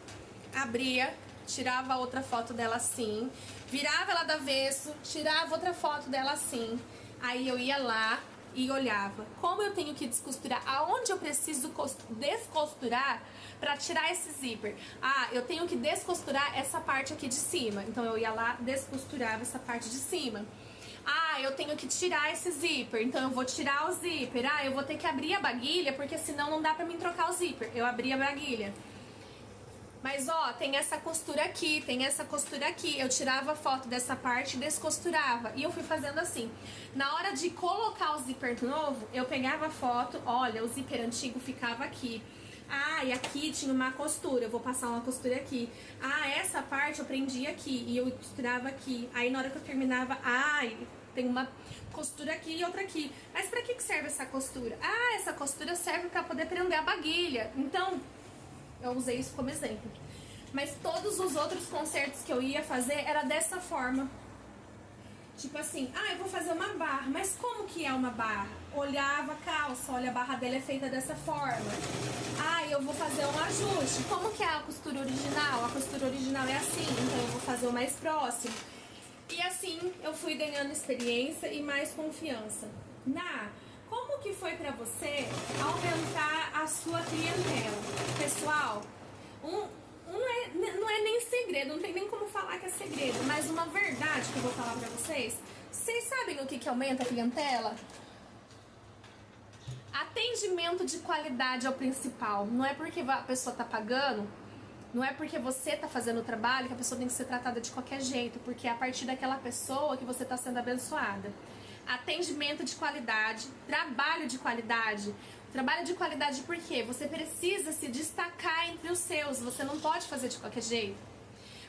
abria, tirava outra foto dela assim, virava ela do avesso, tirava outra foto dela assim. Aí eu ia lá e olhava como eu tenho que descosturar, aonde eu preciso descosturar pra tirar esse zíper. Ah, eu tenho que descosturar essa parte aqui de cima. Então eu ia lá, descosturava essa parte de cima. Ah, eu tenho que tirar esse zíper, então eu vou tirar o zíper. Ah, eu vou ter que abrir a baguilha, porque senão não dá pra mim trocar o zíper. Eu abri a baguilha. Mas ó, tem essa costura aqui, tem essa costura aqui. Eu tirava a foto dessa parte e descosturava. E eu fui fazendo assim. Na hora de colocar o zíper novo, eu pegava a foto, olha, o zíper antigo ficava aqui. Ah, e aqui tinha uma costura, eu vou passar uma costura aqui. Ah, essa parte eu prendia aqui e eu costurava aqui. Aí na hora que eu terminava, ai, tem uma costura aqui e outra aqui. Mas pra que serve essa costura? Ah, essa costura serve pra poder prender a baguilha. Então, eu usei isso como exemplo. Mas todos os outros concertos que eu ia fazer era dessa forma. Tipo assim, eu vou fazer uma barra, mas como que é uma barra? Olhava a calça, olha, a barra dela é feita dessa forma. Eu vou fazer um ajuste. Como que é a costura original? A costura original é assim, então eu vou fazer o mais próximo. E assim eu fui ganhando experiência e mais confiança. Como que foi pra você aumentar a sua clientela? Pessoal, não é nem segredo, não tem nem como falar que é segredo, mas uma verdade que eu vou falar pra vocês. Vocês sabem o que aumenta a clientela? Atendimento de qualidade é o principal. Não é porque a pessoa tá pagando, não é porque você tá fazendo o trabalho que a pessoa tem que ser tratada de qualquer jeito, porque é a partir daquela pessoa que você tá sendo abençoada. Atendimento de qualidade, trabalho de qualidade. Trabalho de qualidade porque você precisa se destacar entre os seus, você não pode fazer de qualquer jeito.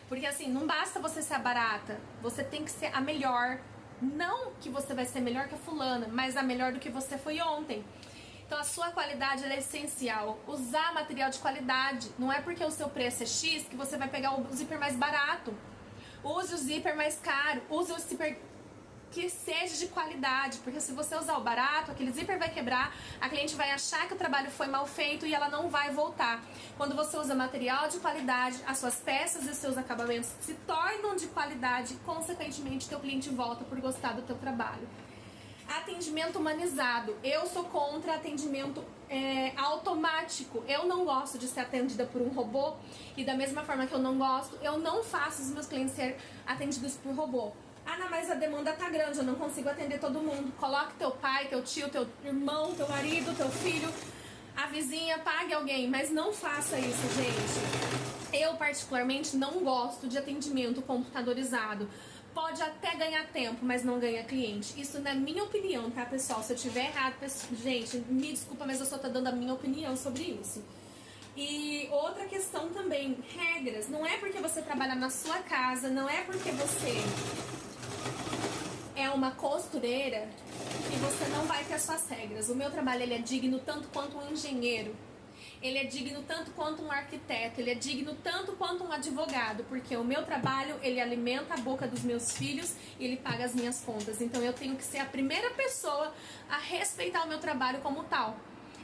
Porque assim, não basta você ser a barata, você tem que ser a melhor. Não que você vai ser melhor que a fulana, mas a melhor do que você foi ontem. Então a sua qualidade ela é essencial. Usar material de qualidade. Não é porque o seu preço é X que você vai pegar o zíper mais barato. Use o zíper mais caro. Use o zíper que seja de qualidade, porque se você usar o barato, aquele zíper vai quebrar, a cliente vai achar que o trabalho foi mal feito e ela não vai voltar. Quando você usa material de qualidade, as suas peças e os seus acabamentos se tornam de qualidade, consequentemente teu cliente volta por gostar do teu trabalho. Atendimento humanizado. Eu sou contra atendimento automático. Eu não gosto de ser atendida por um robô e da mesma forma que eu não faço os meus clientes ser atendidos por robô. Não, mas a demanda tá grande, eu não consigo atender todo mundo. Coloque teu pai, teu tio, teu irmão, teu marido, teu filho, a vizinha, pague alguém, mas não faça isso, gente. Eu particularmente não gosto de atendimento computadorizado. Pode até ganhar tempo, mas não ganha cliente. Isso na minha opinião, tá, pessoal? Se eu tiver errado, gente, me desculpa, mas eu só tô dando a minha opinião sobre isso. E outra questão também, regras. Não é porque você trabalha na sua casa, não é porque você é uma costureira que você não vai ter as suas regras. O meu trabalho ele é digno tanto quanto um engenheiro. ele é digno tanto quanto um arquiteto, ele é digno tanto quanto um advogado, porque o meu trabalho, ele alimenta a boca dos meus filhos e ele paga as minhas contas. Então eu tenho que ser a primeira pessoa a respeitar o meu trabalho como tal,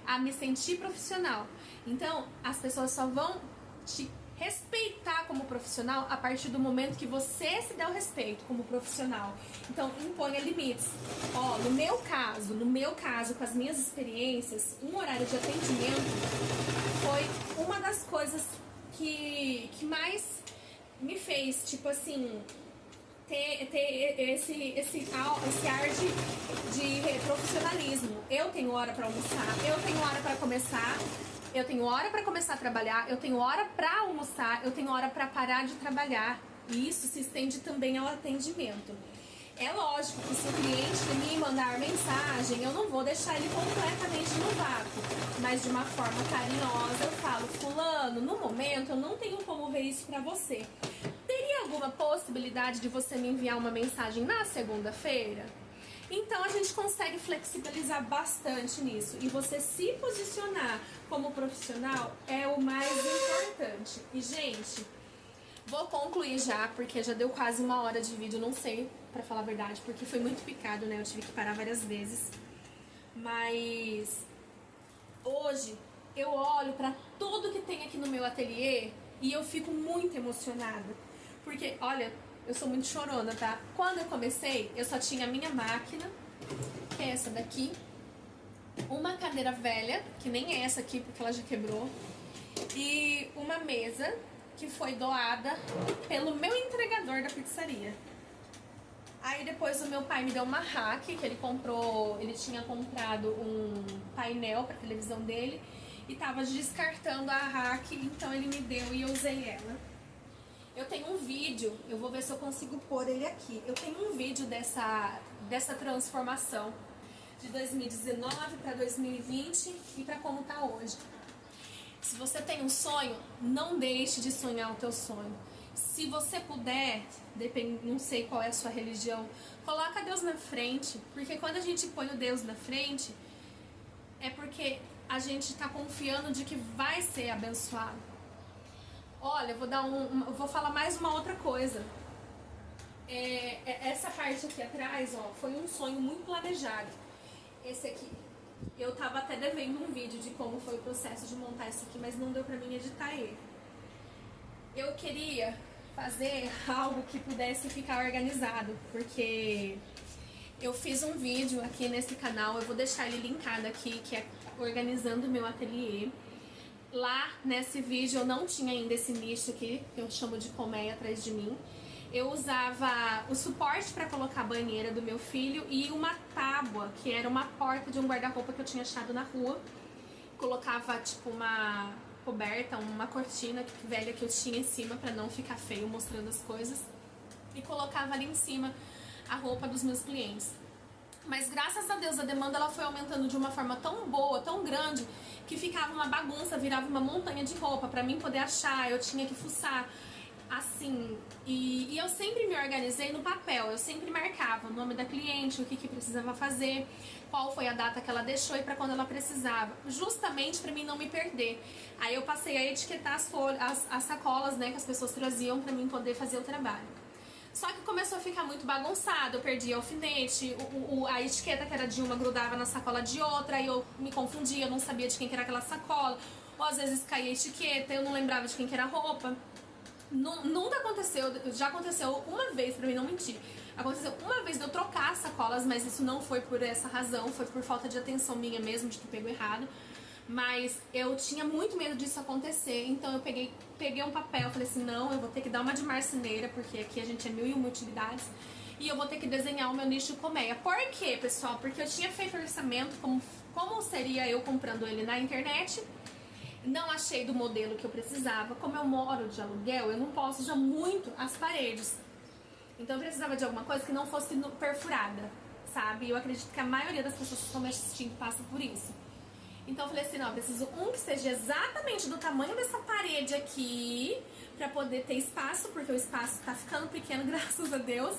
a me sentir profissional. Então as pessoas só vão te respeitar como profissional a partir do momento que você se der o respeito como profissional. Então imponha limites. Ó, no meu caso, com as minhas experiências, um horário de atendimento foi uma das coisas que mais me fez, tipo assim, ter esse ar de profissionalismo. Eu tenho hora para almoçar, eu tenho hora para começar, eu tenho hora para começar a trabalhar, eu tenho hora para almoçar, eu tenho hora para parar de trabalhar. E isso se estende também ao atendimento. É lógico que se o cliente me mandar mensagem, eu não vou deixar ele completamente no vácuo, mas de uma forma carinhosa eu falo: fulano, no momento eu não tenho como ver isso pra você. Teria alguma possibilidade de você me enviar uma mensagem na segunda-feira? Então a gente consegue flexibilizar bastante nisso. E você se posicionar como profissional é o mais importante. E, gente, vou concluir já, porque já deu quase 1 hora de vídeo, não sei, pra falar a verdade, porque foi muito picado, né? Eu tive que parar várias vezes. Mas hoje eu olho pra tudo que tem aqui no meu ateliê e eu fico muito emocionada. Porque, olha, eu sou muito chorona, tá? Quando eu comecei, eu só tinha a minha máquina, que é essa daqui, uma cadeira velha, que nem é essa aqui, porque ela já quebrou, e uma mesa que foi doada pelo meu entregador da pizzaria. Aí depois o meu pai me deu uma rack, que ele tinha comprado um painel pra televisão dele e tava descartando a rack, então ele me deu e eu usei ela. Eu tenho um vídeo, eu vou ver se eu consigo pôr ele aqui. Eu tenho um vídeo dessa transformação de 2019 para 2020 e para como tá hoje. Se você tem um sonho, não deixe de sonhar o teu sonho. Se você puder, não sei qual é a sua religião, coloca Deus na frente, porque quando a gente põe o Deus na frente, é porque a gente tá confiando de que vai ser abençoado. Olha, eu vou falar mais uma outra coisa. Essa parte aqui atrás, ó, foi um sonho muito planejado. Esse aqui. Eu tava até devendo um vídeo de como foi o processo de montar isso aqui, mas não deu pra mim editar ele. Eu queria fazer algo que pudesse ficar organizado, porque eu fiz um vídeo aqui nesse canal, eu vou deixar ele linkado aqui, que é organizando o meu ateliê. Lá nesse vídeo eu não tinha ainda esse nicho aqui, que eu chamo de colmeia atrás de mim. Eu usava o suporte para colocar a banheira do meu filho e uma tábua, que era uma porta de um guarda-roupa que eu tinha achado na rua. Colocava tipo uma coberta, uma cortina velha que eu tinha em cima para não ficar feio mostrando as coisas. E colocava ali em cima a roupa dos meus clientes. Mas graças a Deus a demanda ela foi aumentando de uma forma tão boa, tão grande, que ficava uma bagunça, virava uma montanha de roupa. Pra mim poder achar, eu tinha que fuçar, assim. E eu sempre me organizei no papel, eu sempre marcava o nome da cliente, o que precisava fazer, qual foi a data que ela deixou e pra quando ela precisava, justamente pra mim não me perder. Aí eu passei a etiquetar as sacolas, né, que as pessoas traziam pra mim poder fazer o trabalho. Só que começou a ficar muito bagunçado, eu perdi alfinete, a etiqueta que era de uma grudava na sacola de outra, aí eu me confundia, eu não sabia de quem que era aquela sacola, ou às vezes caía a etiqueta, eu não lembrava de quem que era a roupa. Nunca aconteceu, já aconteceu uma vez, pra mim não mentir, aconteceu uma vez de eu trocar as sacolas, mas isso não foi por essa razão, foi por falta de atenção minha mesmo, de que pegou errado. Mas eu tinha muito medo disso acontecer, então eu peguei um papel, falei assim, não, eu vou ter que dar uma de marceneira, porque aqui a gente é 1001 utilidades, e eu vou ter que desenhar o meu nicho colmeia. Por quê, pessoal? Porque eu tinha feito orçamento, como seria eu comprando ele na internet, não achei do modelo que eu precisava, como eu moro de aluguel, eu não posso usar muito as paredes, então eu precisava de alguma coisa que não fosse perfurada, sabe? Eu acredito que a maioria das pessoas que estão me assistindo passa por isso. Então eu falei assim, não, eu preciso que seja exatamente do tamanho dessa parede aqui, pra poder ter espaço, porque o espaço tá ficando pequeno, graças a Deus.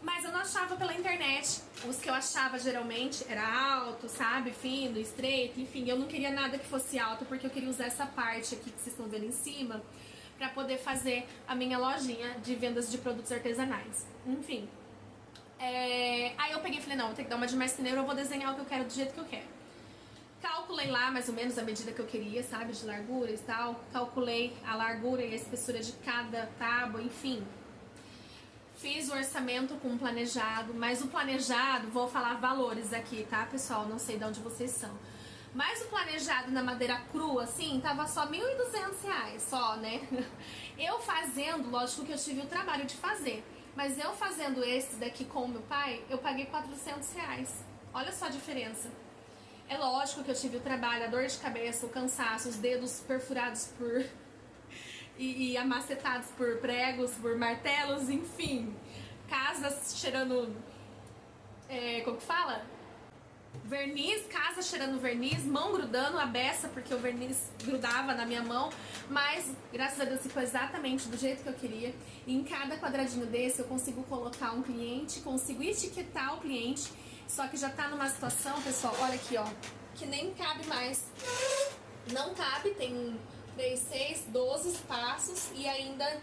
Mas eu não achava pela internet. Os que eu achava geralmente era alto, sabe? Fino, estreito, enfim. Eu não queria nada que fosse alto porque eu queria usar essa parte aqui que vocês estão vendo em cima pra poder fazer a minha lojinha de vendas de produtos artesanais. Enfim. Aí eu peguei e falei, não, vou ter que dar uma de marceneiro, eu vou desenhar o que eu quero do jeito que eu quero. Calculei lá mais ou menos a medida que eu queria, sabe? De largura e tal. Calculei a largura e a espessura de cada tábua, enfim. Fiz o orçamento com o planejado, mas o planejado, vou falar valores aqui, tá, pessoal? Não sei de onde vocês são. Mas o planejado na madeira crua, assim, tava só R$1.200, só, né? Eu fazendo, lógico que eu tive o trabalho de fazer, mas eu fazendo esse daqui com o meu pai, eu paguei R$400. Olha só a diferença. É lógico que eu tive o trabalho, a dor de cabeça, o cansaço, os dedos perfurados por... e amacetados por pregos, por martelos, enfim. Casas cheirando... como que fala? Verniz, casa cheirando verniz, mão grudando a beça, porque o verniz grudava na minha mão. Mas, graças a Deus, ficou exatamente do jeito que eu queria. E em cada quadradinho desse eu consigo colocar um cliente, consigo etiquetar o cliente. Só que já tá numa situação, pessoal, olha aqui, ó, que nem cabe mais. Não cabe, tem 3, 6, 12 espaços e ainda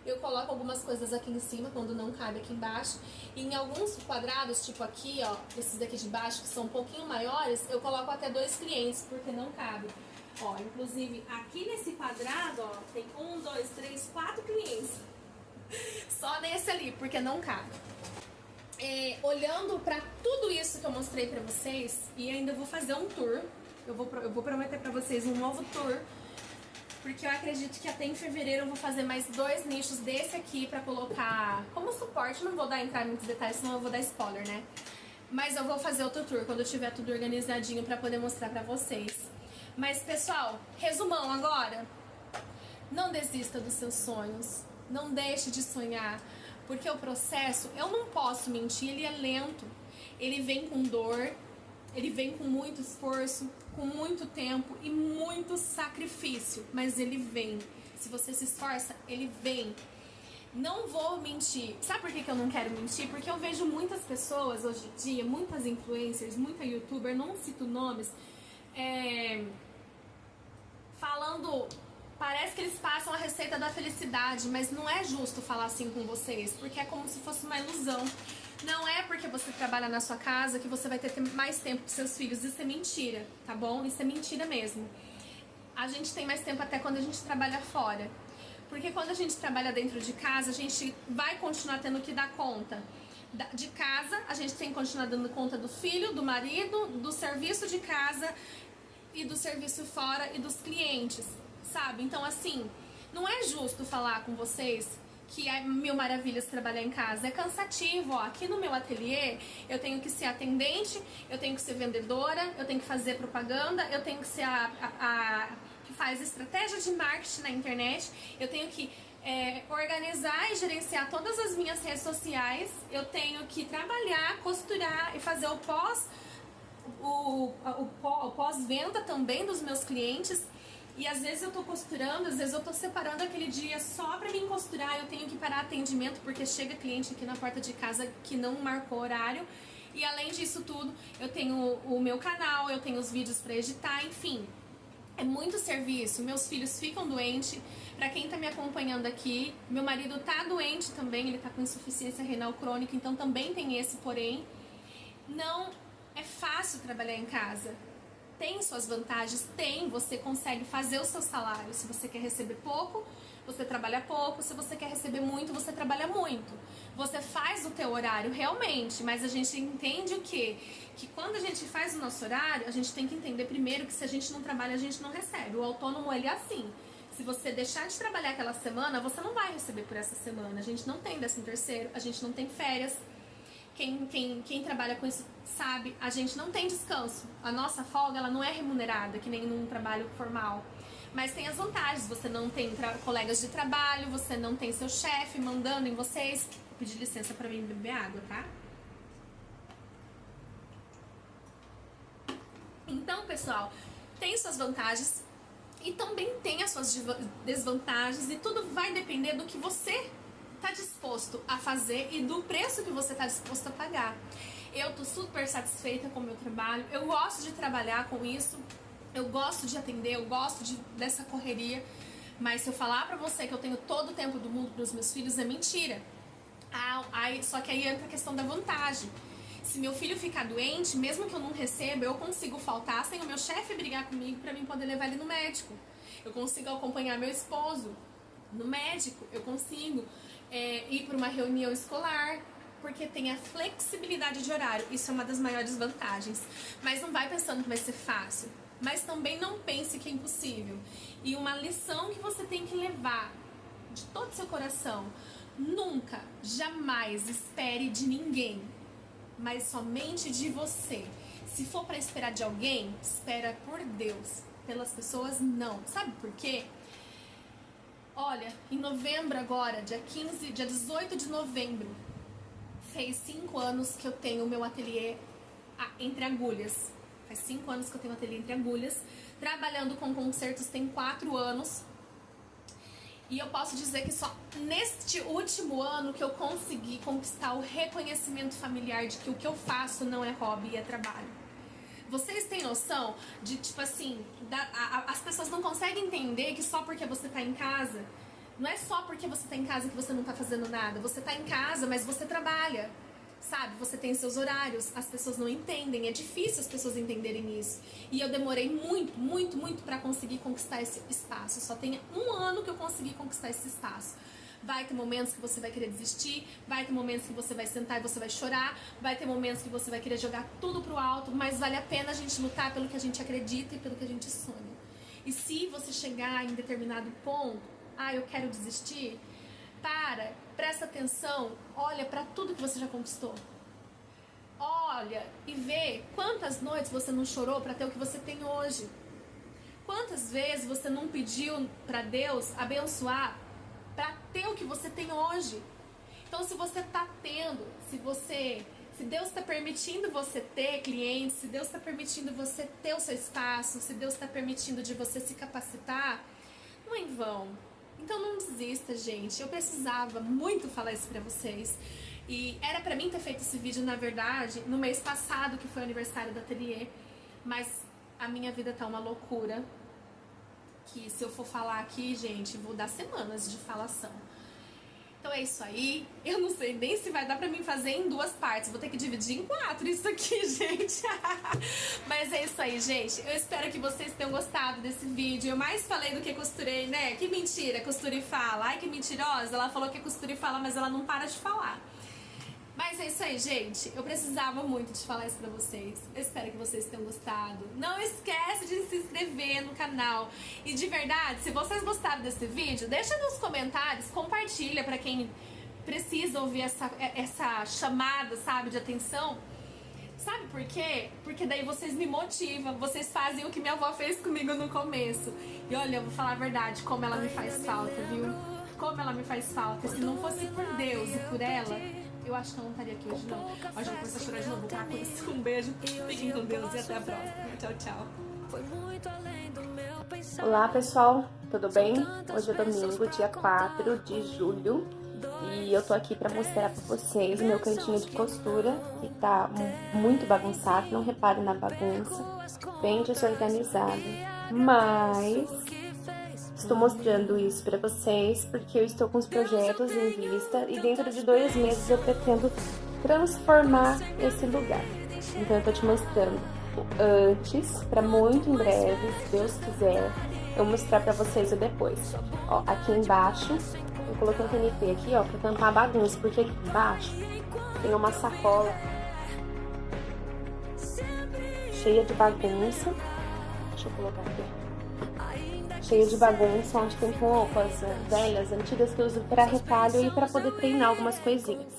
eu coloco algumas coisas aqui em cima quando não cabe aqui embaixo. E em alguns quadrados, tipo aqui, ó, esses daqui de baixo que são um pouquinho maiores, eu coloco até 2 clientes porque não cabe. Ó, inclusive aqui nesse quadrado, ó, tem 1, 2, 3, 4 clientes. Só nesse ali, porque não cabe. Olhando pra tudo isso que eu mostrei pra vocês, e ainda vou fazer um tour, eu vou prometer pra vocês um novo tour, porque eu acredito que até em fevereiro eu vou fazer mais 2 nichos desse aqui pra colocar como suporte. Não vou entrar em muitos detalhes, senão eu vou dar spoiler, né? Mas eu vou fazer outro tour quando eu tiver tudo organizadinho pra poder mostrar pra vocês. Mas, pessoal, resumão agora. Não desista dos seus sonhos, não deixe de sonhar. Porque o processo, eu não posso mentir, ele é lento, ele vem com dor, ele vem com muito esforço, com muito tempo e muito sacrifício, mas ele vem. Se você se esforça, ele vem. Não vou mentir. Sabe por que eu não quero mentir? Porque eu vejo muitas pessoas hoje em dia, muitas influencers, muita youtuber, não cito nomes, falando... Parece que eles passam a receita da felicidade, mas não é justo falar assim com vocês, porque é como se fosse uma ilusão. Não é porque você trabalha na sua casa que você vai ter mais tempo com seus filhos. Isso é mentira, tá bom? Isso é mentira mesmo. A gente tem mais tempo até quando a gente trabalha fora. Porque quando a gente trabalha dentro de casa, a gente vai continuar tendo que dar conta. De casa, a gente tem que continuar dando conta do filho, do marido, do serviço de casa e do serviço fora e dos clientes. Sabe? Então, assim, não é justo falar com vocês que é mil maravilhas trabalhar em casa. É cansativo, ó. Aqui no meu ateliê, eu tenho que ser atendente, eu tenho que ser vendedora, eu tenho que fazer propaganda, eu tenho que ser a que faz estratégia de marketing na internet, eu tenho que organizar e gerenciar todas as minhas redes sociais, eu tenho que trabalhar, costurar e fazer o pós-venda também dos meus clientes. E às vezes eu tô costurando, às vezes eu tô separando aquele dia só pra mim costurar. Eu tenho que parar atendimento porque chega cliente aqui na porta de casa que não marcou horário. E além disso tudo, eu tenho o meu canal, eu tenho os vídeos pra editar, enfim. É muito serviço, meus filhos ficam doentes. Pra quem tá me acompanhando aqui, meu marido tá doente também, ele tá com insuficiência renal crônica, então também tem esse porém. Não é fácil trabalhar em casa. Tem suas vantagens? Tem. Você consegue fazer o seu salário. Se você quer receber pouco, você trabalha pouco. Se você quer receber muito, você trabalha muito. Você faz o teu horário realmente, mas a gente entende o quê? Que quando a gente faz o nosso horário, a gente tem que entender primeiro que se a gente não trabalha, a gente não recebe. O autônomo, ele é assim. Se você deixar de trabalhar aquela semana, você não vai receber por essa semana. A gente não tem 13º, a gente não tem férias. Quem trabalha com isso sabe, a gente não tem descanso. A nossa folga, ela não é remunerada, que nem num trabalho formal. Mas tem as vantagens, você não tem colegas de trabalho, você não tem seu chefe mandando em vocês. Vou pedir licença pra mim beber água, tá? Então, pessoal, tem suas vantagens e também tem as suas desvantagens, e tudo vai depender do que você tá disposto a fazer e do preço que você tá disposto a pagar. Eu tô super satisfeita com o meu trabalho, eu gosto de trabalhar com isso, eu gosto de atender, eu gosto dessa correria, mas se eu falar pra você que eu tenho todo o tempo do mundo pros meus filhos, é mentira. Só que aí entra a questão da vantagem. Se meu filho ficar doente, mesmo que eu não receba, eu consigo faltar sem o meu chefe brigar comigo pra mim poder levar ele no médico. Eu consigo acompanhar meu esposo no médico, eu consigo ir para uma reunião escolar, porque tem a flexibilidade de horário. Isso é uma das maiores vantagens. Mas não vai pensando que vai ser fácil. Mas também não pense que é impossível. E uma lição que você tem que levar de todo o seu coração: nunca, jamais espere de ninguém, mas somente de você. Se for para esperar de alguém, espera por Deus. Pelas pessoas, não. Sabe por quê? Olha, em novembro agora, dia 18 de novembro, fez 5 anos que eu tenho o meu ateliê entre agulhas. Faz 5 anos que eu tenho ateliê entre agulhas. Trabalhando com concertos tem 4 anos. E eu posso dizer que só neste último ano que eu consegui conquistar o reconhecimento familiar de que o que eu faço não é hobby, é trabalho. Vocês têm noção de, tipo assim, as pessoas não conseguem entender que só porque você tá em casa, não é só porque você tá em casa que você não tá fazendo nada. Você tá em casa, mas você trabalha, sabe? Você tem seus horários, as pessoas não entendem, é difícil as pessoas entenderem isso. E eu demorei muito pra conseguir conquistar esse espaço. Só tem 1 ano que eu consegui conquistar esse espaço. Vai ter momentos que você vai querer desistir, vai ter momentos que você vai sentar e você vai chorar, vai ter momentos que você vai querer jogar tudo pro alto, mas vale a pena a gente lutar pelo que a gente acredita e pelo que a gente sonha. E se você chegar em determinado ponto, eu quero desistir, presta atenção, olha pra tudo que você já conquistou. Olha e vê quantas noites você não chorou pra ter o que você tem hoje. Quantas vezes você não pediu pra Deus abençoar para ter o que você tem hoje. Então, se você tá tendo, se Deus está permitindo você ter clientes, se Deus está permitindo você ter o seu espaço, se Deus está permitindo de você se capacitar, não é em vão. Então não desista, gente. Eu precisava muito falar isso pra vocês. E era pra mim ter feito esse vídeo, na verdade, no mês passado, que foi o aniversário do ateliê, mas a minha vida tá uma loucura. Que se eu for falar aqui, gente, vou dar semanas de falação. Então é isso aí. Eu não sei nem se vai dar pra mim fazer em 2 partes. Vou ter que dividir em 4 isso aqui, gente. Mas é isso aí, gente. Eu espero que vocês tenham gostado desse vídeo. Eu mais falei do que costurei, né? Que mentira, costura e fala. Ai, que mentirosa. Ela falou que costura e fala, mas ela não para de falar. Mas é isso aí, gente. Eu precisava muito de falar isso pra vocês. Eu espero que vocês tenham gostado. Não esquece de se inscrever no canal. E de verdade, se vocês gostaram desse vídeo, deixa nos comentários, compartilha pra quem precisa ouvir essa chamada, sabe, de atenção. Sabe por quê? Porque daí vocês me motivam, vocês fazem o que minha avó fez comigo no começo. E olha, eu vou falar a verdade, como ela me faz falta, viu? Como ela me faz falta. Se não fosse por Deus e por ela, eu acho que eu não estaria aqui hoje, não. Hoje eu vou começar a chorar de novo, tá? Um beijo, fiquem com Deus e até a próxima. Tchau, tchau. Olá, pessoal, tudo bem? Hoje é domingo, dia 4 de julho, e eu tô aqui pra mostrar pra vocês o meu cantinho de costura, que tá muito bagunçado, não reparem na bagunça, bem desorganizado, mas estou mostrando isso pra vocês porque eu estou com os projetos em vista e dentro de 2 meses eu pretendo transformar esse lugar. Então eu tô te mostrando o antes, pra muito em breve, se Deus quiser, eu mostrar pra vocês o depois. Ó, aqui embaixo, eu coloquei um TNT aqui, ó, pra tampar a bagunça, porque aqui embaixo tem uma sacola cheia de bagunça. Deixa eu colocar aqui. Cheia de bagunça, onde tem roupas velhas, antigas que eu uso para retalho e para poder treinar algumas coisinhas.